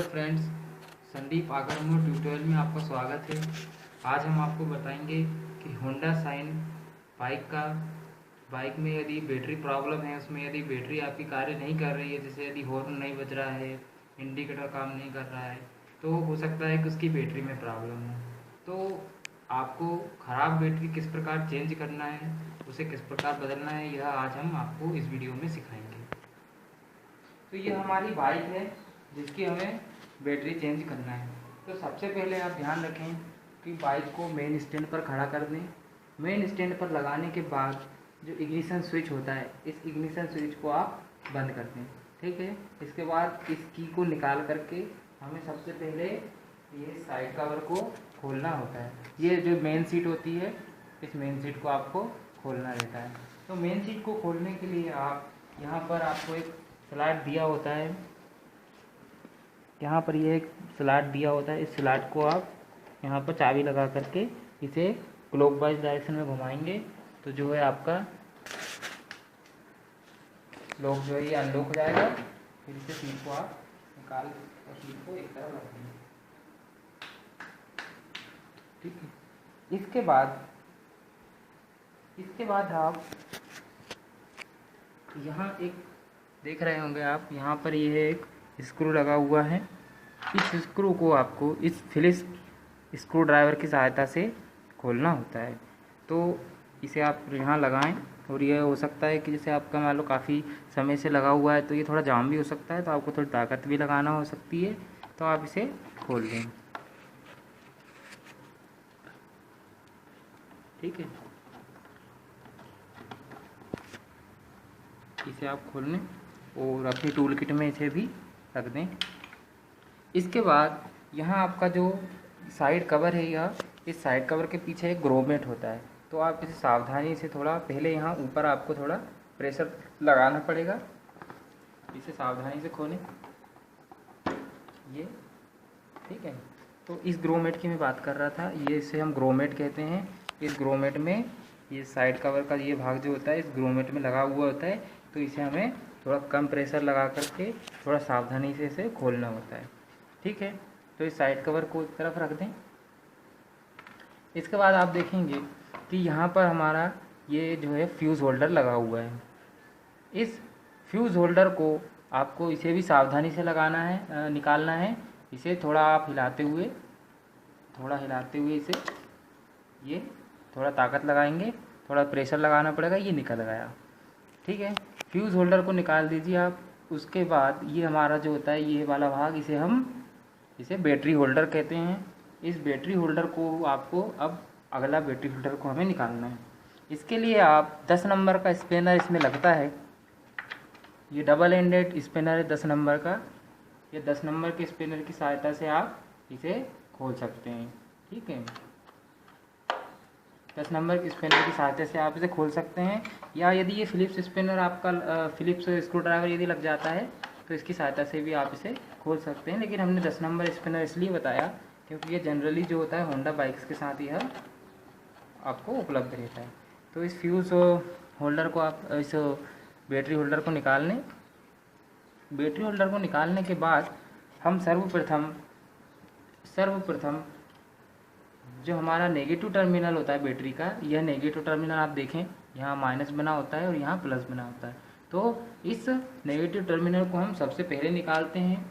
Friends, Sandeep आगरमोर tutorial में आपका स्वागत है। आज हम आपको बताएंगे कि होंडा शाइन बाइक में यदि बैटरी प्रॉब्लम है, उसमें यदि बैटरी आपकी कार्य नहीं कर रही है, जैसे यदि हॉर्न नहीं बज रहा है, इंडिकेटर काम नहीं कर रहा है, तो हो सकता है कि उसकी बैटरी में प्रॉब्लम हो। तो आपको ख़राब बैटरी किस प्रकार चेंज करना है, उसे किस प्रकार बदलना है, यह आज हम आपको इस वीडियो में सिखाएंगे। तो ये हमारी बाइक है जिसकी हमें बैटरी चेंज करना है। तो सबसे पहले आप ध्यान रखें कि बाइक को मेन स्टैंड पर खड़ा कर दें। मेन स्टैंड पर लगाने के बाद जो इग्निशन स्विच होता है, इस इग्निशन स्विच को आप बंद कर दें। ठीक है। इसके बाद इस की को निकाल करके हमें सबसे पहले ये साइड कवर को खोलना होता है। ये जो मेन सीट होती है, इस मेन सीट को आपको खोलना रहता है। तो मेन सीट को खोलने के लिए आप यहाँ पर आपको एक स्लॉट दिया होता है, यहाँ पर ये एक स्लॉट दिया होता है। इस स्लॉट को आप यहाँ पर चाबी लगा करके इसे क्लॉकवाइज डायरेक्शन में घुमाएंगे तो जो है आपका लॉक जो है ये अनलॉक हो जाएगा। फिर इसे स्लिप को आप निकाल और स्लिप को एक तरफ रख देंगे। ठीक है। इसके बाद आप यहाँ एक देख रहे होंगे आप, यहाँ पर ये एक स्क्रू लगा हुआ है। इस स्क्रू को आपको इस फिलिप्स स्क्रू ड्राइवर की सहायता से खोलना होता है। तो इसे आप यहाँ लगाएं और ये हो सकता है कि जैसे आपका मान लो काफ़ी समय से लगा हुआ है तो ये थोड़ा जाम भी हो सकता है, तो आपको थोड़ी ताकत भी लगाना हो सकती है। तो आप इसे खोल दें। ठीक है। इसे आप खोल लें और अपनी टूल किट में इसे भी रख दें। इसके बाद यहाँ आपका जो साइड कवर है, यह इस साइड कवर के पीछे एक ग्रोमेट होता है। तो आप इसे सावधानी से थोड़ा पहले यहाँ ऊपर आपको थोड़ा प्रेशर लगाना पड़ेगा। इसे सावधानी से खोलें ये। ठीक है। तो इस ग्रोमेट की मैं बात कर रहा था, ये इसे हम ग्रोमेट कहते हैं। इस ग्रोमेट में ये साइड कवर का ये भाग जो होता है इस ग्रोमेट में लगा हुआ होता है। तो इसे हमें थोड़ा कम प्रेशर लगा करके थोड़ा सावधानी से इसे खोलना होता है। ठीक है। तो इस साइड कवर को एक तरफ रख दें। इसके बाद आप देखेंगे कि यहाँ पर हमारा ये जो है फ्यूज़ होल्डर लगा हुआ है। इस फ्यूज़ होल्डर को आपको इसे भी सावधानी से लगाना है, निकालना है। इसे थोड़ा आप हिलाते हुए इसे ये थोड़ा ताकत लगाएंगे, थोड़ा प्रेशर लगाना पड़ेगा, ये निकल गया। ठीक है। फ्यूज़ होल्डर को निकाल दीजिए आप। उसके बाद ये हमारा जो होता है ये वाला भाग, इसे बैटरी होल्डर कहते हैं। इस बैटरी होल्डर को आपको अब अगला बैटरी होल्डर को हमें निकालना है। इसके लिए आप 10 नंबर का स्पेनर इसमें लगता है। ये डबल एंडेड स्पेनर है 10 नंबर का। ये 10 नंबर के स्पेनर की सहायता से आप इसे खोल सकते हैं। ठीक है। 10 नंबर के स्पेनर की सहायता से आप इसे खोल सकते हैं, या यदि ये फिलिप्स स्पेनर आपका फिलिप्स स्क्रू ड्राइवर यदि लग जाता है तो इसकी सहायता से भी आप इसे खोल सकते हैं। लेकिन हमने 10 नंबर स्पेनर इसलिए बताया क्योंकि ये जनरली जो होता है होंडा बाइक्स के साथ यह आपको उपलब्ध रहता है। तो इस फ्यूज़ होल्डर को आप इस बैटरी होल्डर को निकाल लें। बैटरी होल्डर को निकालने के बाद हम सर्वप्रथम जो हमारा नेगेटिव टर्मिनल होता है बैटरी का, यह नेगेटिव टर्मिनल आप देखें यहाँ माइनस बना होता है और यहाँ प्लस बना होता है। तो इस नेगेटिव टर्मिनल को हम सबसे पहले निकालते हैं।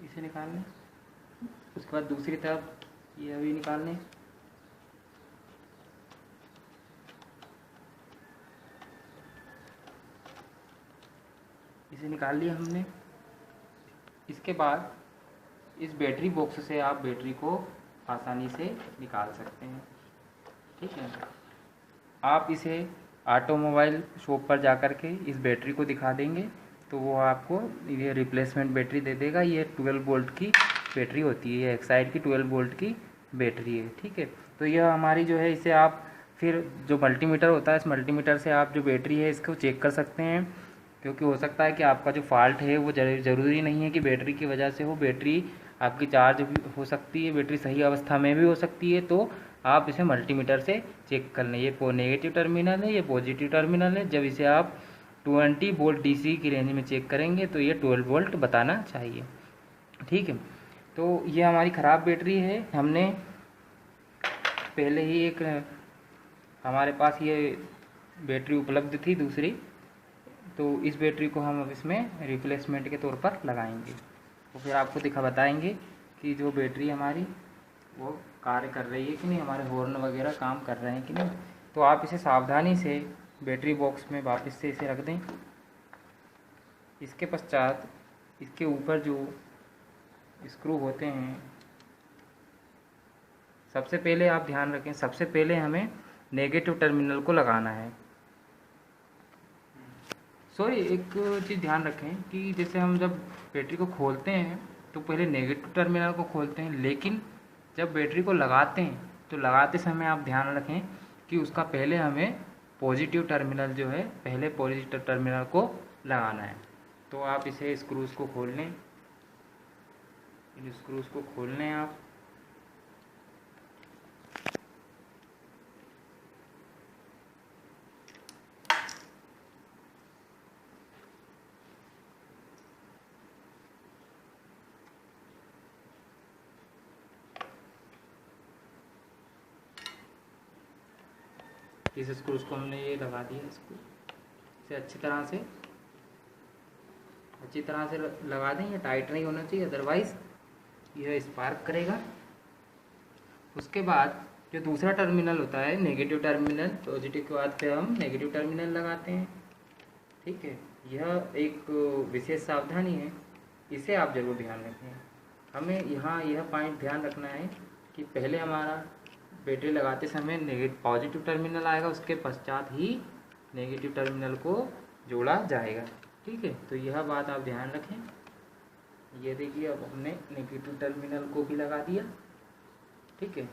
इसे निकाल लें। उसके बाद दूसरी तरफ ये अभी निकाल लें। इसे निकाल लिया हमने। इसके बाद इस बैटरी बॉक्स से आप बैटरी को आसानी से निकाल सकते हैं। ठीक है। आप इसे ऑटोमोबाइल शॉप पर जा कर के इस बैटरी को दिखा देंगे तो वो आपको ये रिप्लेसमेंट बैटरी दे देगा। ये 12 वोल्ट की बैटरी होती है, ये एक्साइड की 12 वोल्ट की बैटरी है। ठीक है। तो यह हमारी जो है, इसे आप फिर जो मल्टीमीटर होता है, इस मल्टीमीटर से आप जो बैटरी है इसको चेक कर सकते हैं। क्योंकि हो सकता है कि आपका जो फॉल्ट है वो ज़रूरी नहीं है कि बैटरी की वजह से हो। बैटरी आपकी चार्ज भी हो सकती है, बैटरी सही अवस्था में भी हो सकती है। तो आप इसे मल्टीमीटर से चेक कर लें, ये नेगेटिव टर्मिनल है, ये पॉजिटिव टर्मिनल है। जब इसे आप 20 वोल्ट डीसी की रेंज में चेक करेंगे तो ये 12 वोल्ट बताना चाहिए। ठीक है, तो ये हमारी ख़राब बैटरी है। हमने पहले ही एक हमारे पास ये बैटरी उपलब्ध थी दूसरी, तो इस बैटरी को हम अब इसमें रिप्लेसमेंट के तौर पर लगाएंगे। तो फिर आपको बताएंगे कि जो बैटरी हमारी वो कार्य कर रही है कि नहीं, हमारे हॉर्न वगैरह काम कर रहे हैं कि नहीं। तो आप इसे सावधानी से बैटरी बॉक्स में वापस से इसे रख दें। इसके पश्चात इसके ऊपर जो स्क्रू होते हैं, सबसे पहले आप ध्यान रखें, सबसे पहले हमें नेगेटिव टर्मिनल को लगाना है। सॉरी, एक चीज़ ध्यान रखें कि जैसे हम जब बैटरी को खोलते हैं तो पहले नेगेटिव टर्मिनल को खोलते हैं, लेकिन जब बैटरी को लगाते हैं तो लगाते समय आप ध्यान रखें कि उसका पहले हमें पॉजिटिव टर्मिनल जो है, पहले पॉजिटिव टर्मिनल को लगाना है। तो आप इसे स्क्रूज़ को खोल लें, इन स्क्रूज़ को खोल लें आप। इस स्क्रूज को हमने ये लगा दिया, इसको इसे अच्छी तरह से लगा दें। ये टाइट नहीं होना चाहिए, अदरवाइज़ यह स्पार्क करेगा। उसके बाद जो दूसरा टर्मिनल होता है नेगेटिव टर्मिनल, पॉजिटिव के बाद फिर हम नेगेटिव टर्मिनल लगाते हैं। ठीक है, यह एक विशेष सावधानी है, इसे आप जरूर ध्यान रखें। हमें यहाँ यह पॉइंट ध्यान रखना है कि पहले हमारा बैटरी लगाते समय पॉजिटिव टर्मिनल आएगा, उसके पश्चात ही नेगेटिव टर्मिनल को जोड़ा जाएगा। ठीक है, तो यह बात आप ध्यान रखें। ये देखिए, अब हमने नेगेटिव टर्मिनल को भी लगा दिया। ठीक है,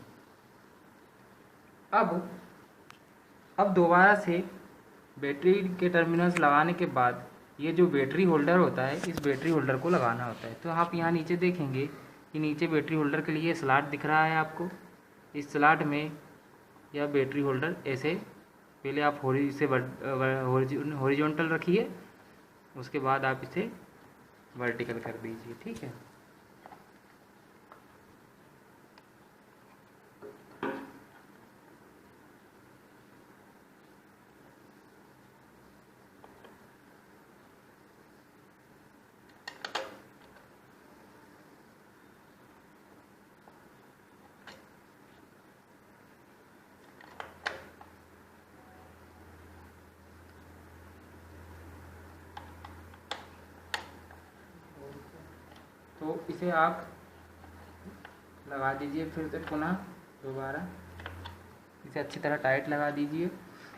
अब दोबारा से बैटरी के टर्मिनल्स लगाने के बाद ये जो बैटरी होल्डर होता है, इस बैटरी होल्डर को लगाना होता है। तो आप यहाँ नीचे देखेंगे कि नीचे बैटरी होल्डर के लिए स्लॉट दिख रहा है आपको। इस स्लॉट में यह बैटरी होल्डर ऐसे पहले आप हॉरिजॉन्टल रखिए, उसके बाद आप इसे वर्टिकल कर दीजिए। ठीक है, तो इसे आप लगा दीजिए फिर से पुनः दोबारा, इसे अच्छी तरह टाइट लगा दीजिए।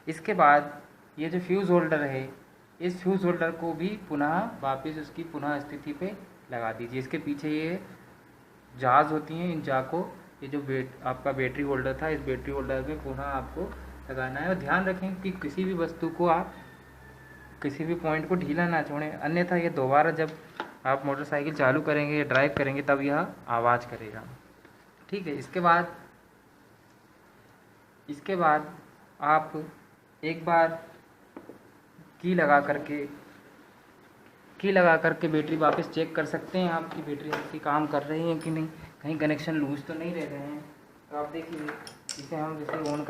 इसके बाद ये जो फ्यूज़ होल्डर है, इस फ्यूज़ होल्डर को भी पुनः वापस उसकी पुनः स्थिति पे लगा दीजिए। इसके पीछे ये जाज होती हैं, इन जा को ये जो आपका बैटरी होल्डर था, इस बैटरी होल्डर में पुनः आपको लगाना है। और ध्यान रखें कि किसी भी वस्तु को आप किसी भी पॉइंट को ढीला ना छोड़ें, अन्यथा ये दोबारा जब आप मोटरसाइकिल चालू करेंगे या ड्राइव करेंगे तब यह आवाज़ करेगा। ठीक है, इसके बाद आप एक बार की लगा करके बैटरी वापस चेक कर सकते हैं आपकी बैटरी अच्छी काम कर रही है कि नहीं, कहीं कनेक्शन लूज तो नहीं रह रहे हैं। तो आप देखिए, इसे हम जैसे ऑन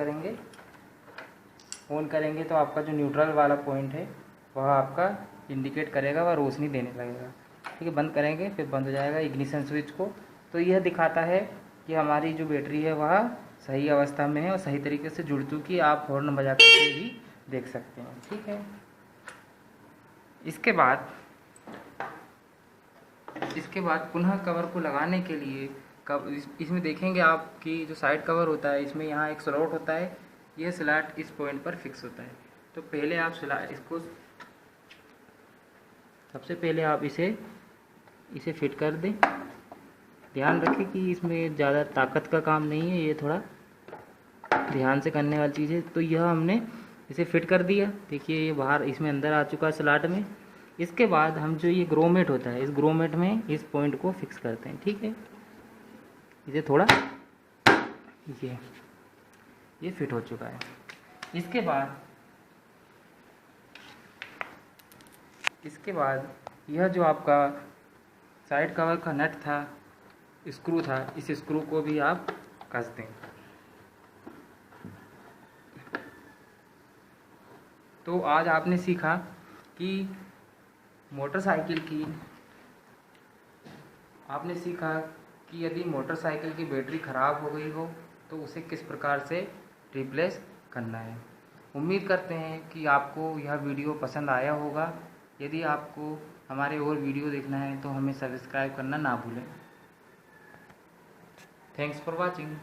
करेंगे तो आपका जो न्यूट्रल वाला पॉइंट है वह आपका इंडिकेट करेगा, वह रोशनी देने लगेगा। ठीक है, बंद करेंगे फिर बंद हो जाएगा इग्निशन स्विच को, तो यह दिखाता है कि हमारी जो बैटरी है वह सही अवस्था में है और सही तरीके से जुड़ चुकी। आप हॉर्न बजा करके भी देख सकते हैं। ठीक है, इसके बाद पुनः कवर को लगाने के लिए इसमें देखेंगे आप कि जो साइड कवर होता है, इसमें यहाँ एक स्लॉट होता है, यह स्लॉट इस पॉइंट पर फिक्स होता है। तो पहले आप सबसे पहले आप इसे फिट कर दें। ध्यान रखें कि इसमें ज़्यादा ताकत का काम नहीं है, ये थोड़ा ध्यान से करने वाली चीज़ है। तो यह हमने इसे फिट कर दिया। देखिए, ये बाहर इसमें अंदर आ चुका है स्लॉट में। इसके बाद हम जो ये ग्रोमेट होता है, इस ग्रोमेट में इस पॉइंट को फिक्स करते हैं। ठीक है, इसे थोड़ा ये फिट हो चुका है। इसके बाद यह जो आपका साइड कवर का नट था, स्क्रू था, इस स्क्रू को भी आप कस दें। तो आज आपने सीखा कि यदि मोटरसाइकिल की बैटरी ख़राब हो गई हो तो उसे किस प्रकार से रिप्लेस करना है। उम्मीद करते हैं कि आपको यह वीडियो पसंद आया होगा। यदि आपको हमारे और वीडियो देखना है तो हमें सब्सक्राइब करना ना भूलें। Thanks for watching.